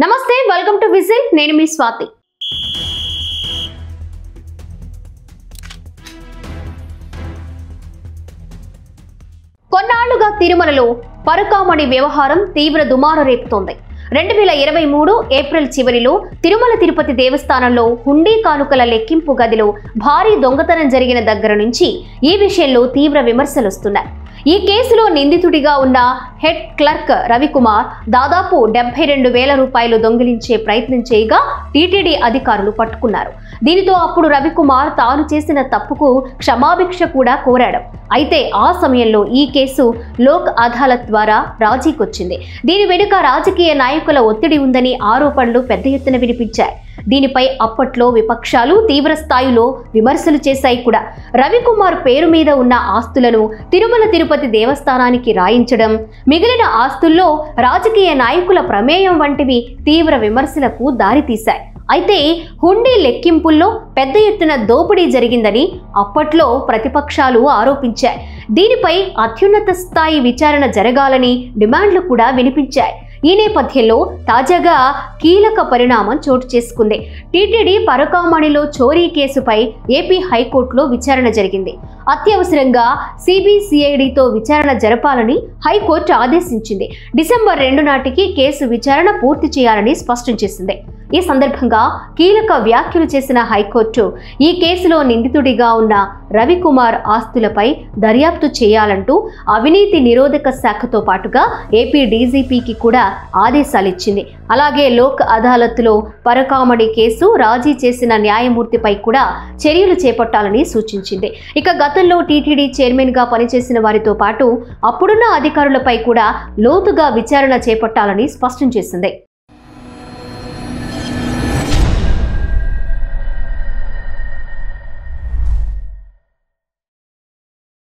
నమస్తే, welcome to whistle. నేను మీ స్వాతి. కొన్నాళ్లుగా తిరుమలలో పరకామణి వ్యవహారం తీవ్ర దుమారం రేపుతోంది. 2023 ఏప్రిల్ చివరిలో తిరుమల తిరుపతి దేవస్థానంలో హుండీ కానుకల లెక్కింపు గదిలో భారీ దొంగతనం జరిగిన దగ్గర నుంచి ఈ విషయంలో తీవ్ర విమర్శలు వస్తున్నాయి. ఈ కేసులో నిందితుడిగా ఉన్న హెడ్ క్లర్క్ రవికుమార్ దాదాపు 72,000 రూపాయలు దొంగిలించే ప్రయత్నం చేయగా టీటీడీ అధికారులు పట్టుకున్నారు. దీనితో అప్పుడు రవికుమార్ తాను చేసిన తప్పుకు క్షమాభిక్ష కూడా కోరాడు. అయితే ఆ సమయంలో ఈ కేసు లోక్ అదాలత్ ద్వారా రాజీకొచ్చింది. దీని వెనుక రాజకీయ నాయకుల ఒత్తిడి ఉందని ఆరోపణలు పెద్ద ఎత్తున వినిపించాయి. దీనిపై అప్పట్లో విపక్షాలు తీవ్ర స్థాయిలో విమర్శలు చేశాయి కూడా. రవికుమార్ పేరు మీద ఉన్న ఆస్తులను తిరుమల తిరుపతి దేవస్థానానికి రాయించడం, మిగిలిన ఆస్తుల్లో రాజకీయ నాయకుల ప్రమేయం వంటివి తీవ్ర విమర్శలకు దారితీశాయి. అయితే హుండీ లెక్కింపుల్లో పెద్ద ఎత్తున దోపిడీ జరిగిందని అప్పట్లో ప్రతిపక్షాలు ఆరోపించాయి. దీనిపై అత్యున్నత స్థాయి విచారణ జరగాలని డిమాండ్లు కూడా వినిపించాయి. ఈ నేపథ్యంలో తాజాగా కీలక పరిణామం చోటు చేసుకుంది. టీటీడీ పరకామణిలో చోరీ కేసుపై ఏపీ హైకోర్టులో విచారణ జరిగింది. అత్యవసరంగా సిబిసిఐడితో విచారణ జరపాలని హైకోర్టు ఆదేశించింది. డిసెంబర్ 2 నాటికి కేసు విచారణ పూర్తి చేయాలని స్పష్టం చేసింది. ఈ సందర్భంగా కీలక వ్యాఖ్యలు చేసిన హైకోర్టు ఈ కేసులో నిందితుడిగా ఉన్న రవికుమార్ ఆస్తులపై దర్యాప్తు చేయాలంటూ అవినీతి నిరోధక శాఖతో పాటుగా ఏపీ డీజీపీకి కూడా ఆదేశాలిచ్చింది. అలాగే లోక్ అదాలత్లో పరకామణి కేసు రాజీ చేసిన న్యాయమూర్తిపై కూడా చర్యలు చేపట్టాలని సూచించింది. ఇక గతంలో టీటీడీ చైర్మన్ గా పనిచేసిన వారితో పాటు అప్పుడున్న అధికారులపై కూడా లోతుగా విచారణ చేపట్టాలని స్పష్టం చేసింది.